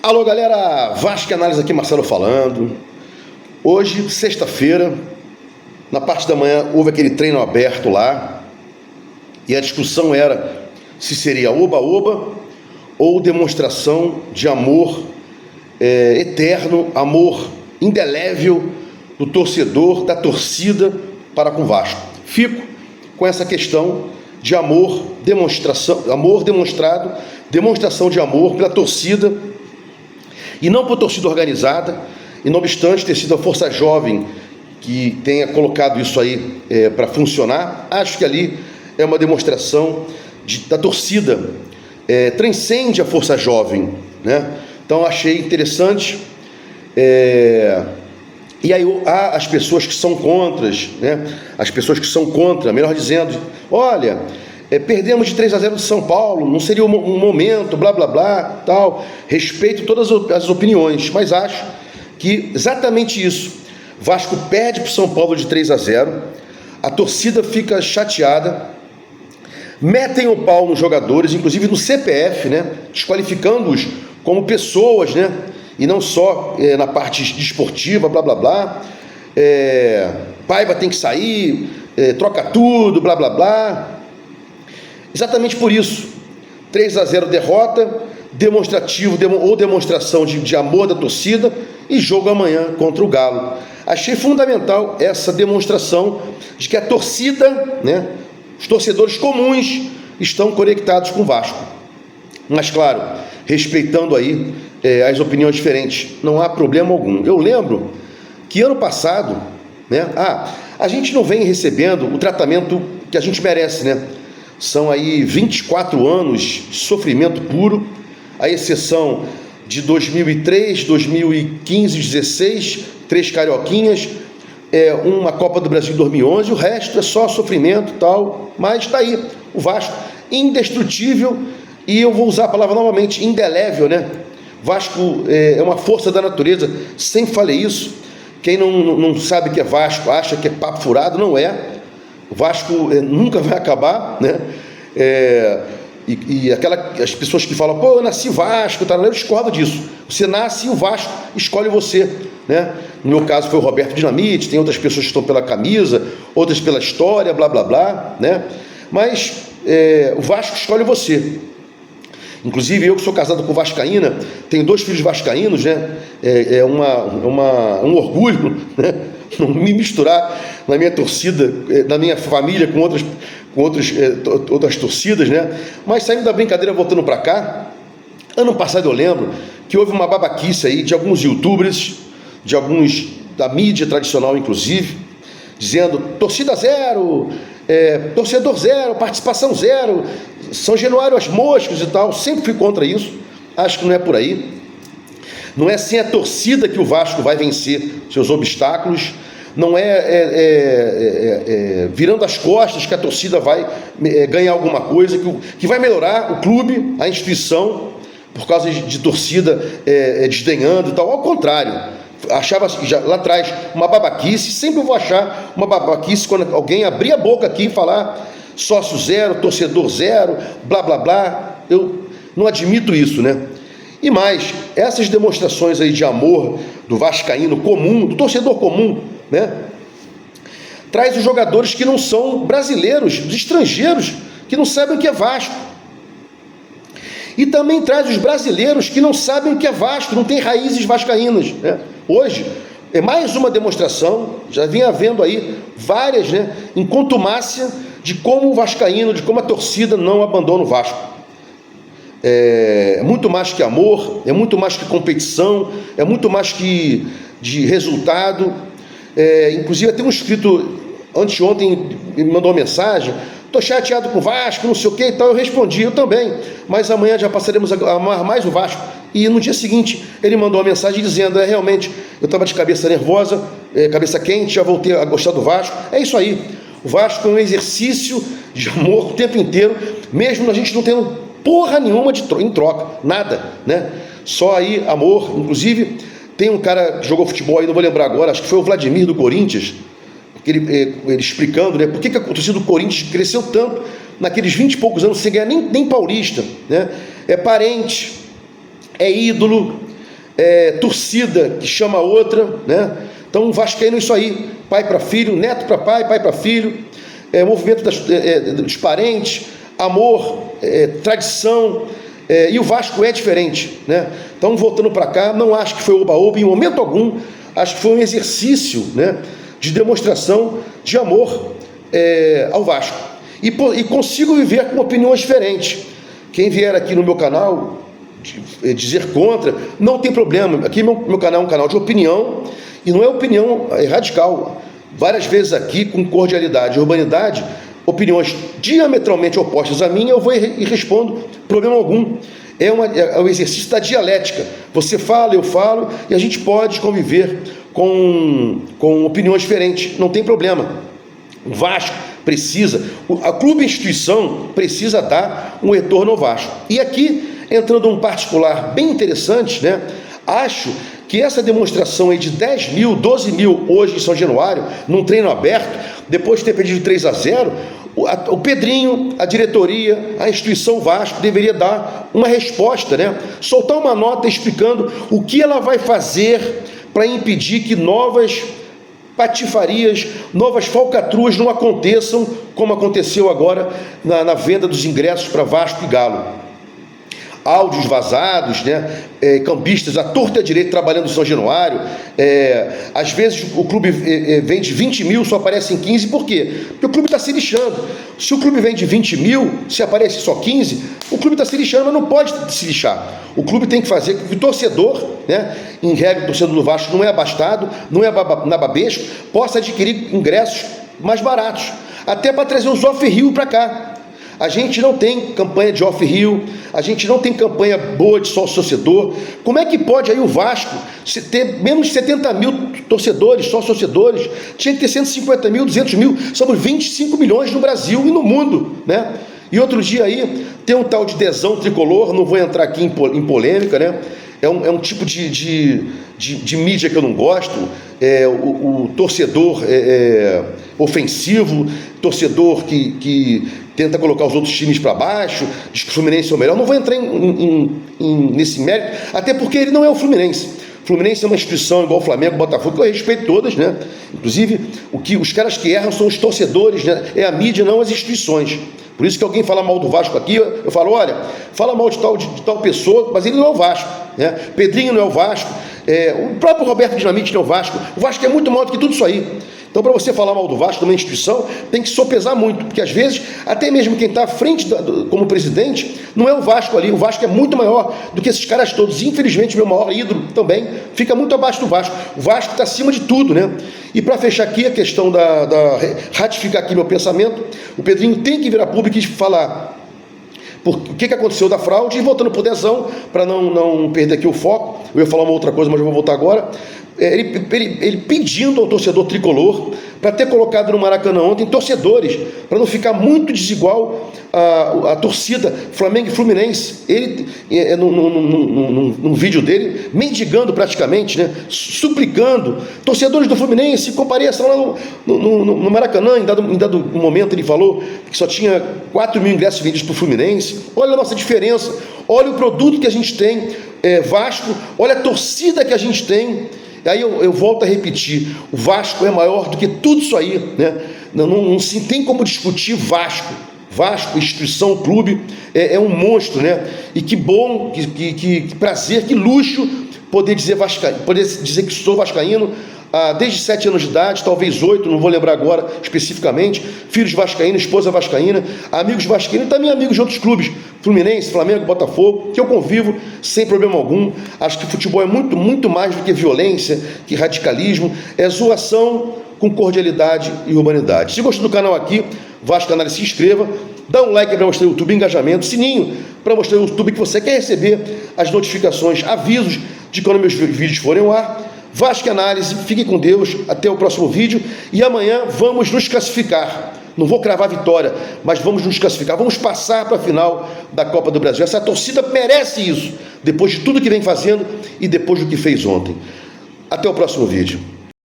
Alô galera, Vasco Análise aqui, Marcelo falando. Hoje, sexta-feira, na parte da manhã houve aquele treino aberto lá e a discussão era se seria oba-oba ou demonstração de amor eterno, amor indelével do torcedor, da torcida para com o Vasco. Fico com essa questão de amor demonstrado, demonstração de amor pela torcida e não por torcida organizada, e não obstante ter sido a Força Jovem que tenha colocado isso aí para funcionar, acho que ali é uma demonstração da torcida, transcende a Força Jovem, né? Então achei interessante, e aí há as pessoas que são contras, né? As pessoas que são contra, melhor dizendo, olha, perdemos de 3-0 de São Paulo, não seria um momento, blá blá blá, tal. Respeito todas as opiniões, mas acho que exatamente isso. Vasco perde para o São Paulo de 3-0, a torcida fica chateada, metem o pau nos jogadores, inclusive no CPF, né? Desqualificando-os como pessoas, né? E não só na parte desportiva, blá blá blá. Paiva tem que sair, troca tudo, blá blá blá. Exatamente por isso, 3-0 derrota, demonstração de amor da torcida e jogo amanhã contra o Galo. Achei fundamental essa demonstração de que a torcida, né, os torcedores comuns estão conectados com o Vasco. Mas claro, respeitando aí as opiniões diferentes, não há problema algum. Eu lembro que ano passado, né, a gente não vem recebendo o tratamento que a gente merece, né? São aí 24 anos de sofrimento puro, à exceção de 2003, 2015, 16, 3 carioquinhas, uma Copa do Brasil em 2011, o resto é só sofrimento e tal, mas está aí, o Vasco, indestrutível, e eu vou usar a palavra novamente, indelével, né? Vasco é uma força da natureza, sempre falei isso, quem não sabe que é Vasco, acha que é papo furado, não é. O Vasco nunca vai acabar, né? As pessoas que falam, pô, eu nasci Vasco, tá? Eu discordo disso. Você nasce e o Vasco escolhe você, né? No meu caso foi o Roberto Dinamite, tem outras pessoas que estão pela camisa, outras pela história, blá blá blá, né? Mas o Vasco escolhe você. Inclusive eu que sou casado com vascaína, tenho 2 filhos vascaínos, né? Um orgulho, né? Não me misturar na minha torcida, na minha família com outras torcidas, né? Mas saindo da brincadeira, voltando para cá, ano passado eu lembro que houve uma babaquice aí de alguns youtubers, de alguns da mídia tradicional inclusive, dizendo torcida zero, torcedor zero, participação zero, São Januário às moscas e tal. Sempre fui contra isso, acho que não é por aí. Não é sem a torcida que o Vasco vai vencer seus obstáculos, não é virando as costas que a torcida vai ganhar alguma coisa, que vai melhorar o clube, a instituição, por causa de torcida desdenhando e tal. Ao contrário, achava já lá atrás uma babaquice, sempre vou achar uma babaquice quando alguém abrir a boca aqui e falar sócio zero, torcedor zero, blá blá blá. Eu não admito isso, né? E mais, essas demonstrações aí de amor do vascaíno comum, do torcedor comum, né? Traz os jogadores que não são brasileiros, os estrangeiros, que não sabem o que é Vasco. E também traz os brasileiros que não sabem o que é Vasco, não tem raízes vascaínas, né? Hoje, é mais uma demonstração, já vinha havendo aí várias, né, em contumácia de como o vascaíno, de como a torcida não abandona o Vasco. É muito mais que amor, é muito mais que competição, é muito mais que de resultado. Inclusive até um inscrito anteontem me mandou uma mensagem: estou chateado com o Vasco, não sei o que e tal. Eu respondi: eu também, mas amanhã já passaremos a amar mais o Vasco. E no dia seguinte ele mandou uma mensagem dizendo: realmente, eu estava de cabeça nervosa, cabeça quente, já voltei a gostar do Vasco. É isso aí, o Vasco é um exercício de amor o tempo inteiro, mesmo a gente não tendo porra nenhuma em troca, nada, né? Só aí amor. Inclusive tem um cara que jogou futebol aí, não vou lembrar agora, acho que foi o Vladimir do Corinthians, ele explicando, né, por que a torcida do Corinthians cresceu tanto naqueles 20 e poucos anos sem ganhar nem paulista, né? É parente, é ídolo, torcida que chama a outra, né? Então, vascaíno é isso aí, pai para filho, neto para pai, pai para filho, movimento dos parentes, amor, tradição, e o Vasco é diferente, né? Então, voltando para cá, não acho que foi oba-oba em momento algum, acho que foi um exercício, né, de demonstração de amor ao Vasco, e consigo viver com opiniões diferentes. Quem vier aqui no meu canal dizer contra, não tem problema. Aqui meu canal é um canal de opinião, e não é opinião radical. Várias vezes aqui, com cordialidade e urbanidade, opiniões diametralmente opostas à minha, eu vou e respondo, problema algum. É o exercício da dialética. Você fala, eu falo, e a gente pode conviver com opiniões diferentes, não tem problema. O Vasco precisa, a clube instituição precisa dar um retorno ao Vasco. E aqui, entrando um particular bem interessante, né? Acho que essa demonstração aí de 10 mil, 12 mil hoje em São Januário, num treino aberto, depois de ter perdido 3-0, o Pedrinho, a diretoria, a instituição Vasco deveria dar uma resposta, né? Soltar uma nota explicando o que ela vai fazer para impedir que novas patifarias, novas falcatruas não aconteçam, como aconteceu agora na venda dos ingressos para Vasco e Galo. Áudios vazados, né? Cambistas à torta e à direita trabalhando em São Januário, às vezes o clube vende 20 mil, só aparece em 15, por quê? Porque o clube está se lixando. Se o clube vende 20 mil, se aparece só 15, o clube está se lixando, mas não pode se lixar. O clube tem que fazer com que o torcedor, né, em regra, o torcedor do Vasco não é abastado, não é nababesco, possa adquirir ingressos mais baratos, até para trazer os off-rio para cá. A gente não tem campanha de off-rio, a gente não tem campanha boa de sócio-torcedor. Como é que pode aí o Vasco ter menos de 70 mil torcedores, sócio-torcedores? Tinha que ter 150 mil, 200 mil, somos 25 milhões no Brasil e no mundo, né? E outro dia aí tem um tal de Dezão Tricolor, não vou entrar aqui em polêmica, né? É um tipo de mídia que eu não gosto, o torcedor ofensivo, torcedor que tenta colocar os outros times para baixo, diz que o Fluminense é o melhor. Não vou entrar nesse mérito, até porque ele não é o Fluminense. O Fluminense é uma instituição igual o Flamengo, o Botafogo, que eu respeito todas, né? Inclusive, os caras que erram são os torcedores, né? É a mídia, não as instituições. Por isso que alguém fala mal do Vasco aqui, eu falo, olha, fala mal de tal pessoa, mas ele não é o Vasco, né? Pedrinho não é o Vasco, o próprio Roberto Dinamite não é o Vasco é muito maior do que tudo isso aí. Então, para você falar mal do Vasco, de uma instituição, tem que sopesar muito, porque às vezes, até mesmo quem está à frente como presidente, não é o Vasco ali. O Vasco é muito maior do que esses caras todos. Infelizmente, meu maior ídolo também fica muito abaixo do Vasco. O Vasco está acima de tudo, né? E para fechar aqui a questão ratificar aqui meu pensamento, o Pedrinho tem que vir a público e falar o que aconteceu da fraude, e voltando para o Dezão, para não perder aqui o foco. Eu ia falar uma outra coisa, mas eu vou voltar agora. Ele pedindo ao torcedor tricolor para ter colocado no Maracanã ontem torcedores, para não ficar muito desigual a torcida Flamengo e Fluminense. Ele, num vídeo dele, mendigando praticamente, né, suplicando, torcedores do Fluminense, compareçam lá no Maracanã. Em dado momento ele falou que só tinha 4 mil ingressos vendidos para o Fluminense. Olha a nossa diferença, olha o produto que a gente tem, Vasco, olha a torcida que a gente tem. Aí eu volto a repetir, o Vasco é maior do que tudo isso aí, né? Não se tem como discutir Vasco, instituição, clube, é um monstro, né? E que bom, que prazer, que luxo poder dizer que sou vascaíno desde 7 anos de idade, talvez 8, não vou lembrar agora especificamente, filhos vascaínos, esposa vascaína, amigos vascaínos, também amigos de outros clubes, Fluminense, Flamengo, Botafogo, que eu convivo sem problema algum. Acho que futebol é muito, muito mais do que violência, que radicalismo, é zoação com cordialidade e humanidade. Se gostou do canal aqui, Vasco Análise, se inscreva, dá um like para mostrar o YouTube, engajamento, sininho para mostrar o YouTube que você quer receber as notificações, avisos de quando meus vídeos forem ao ar. Vasco Análise, fique com Deus, até o próximo vídeo, e amanhã vamos nos classificar. Não vou cravar vitória, mas vamos nos classificar, vamos passar para a final da Copa do Brasil. Essa torcida merece isso, depois de tudo que vem fazendo e depois do que fez ontem. Até o próximo vídeo.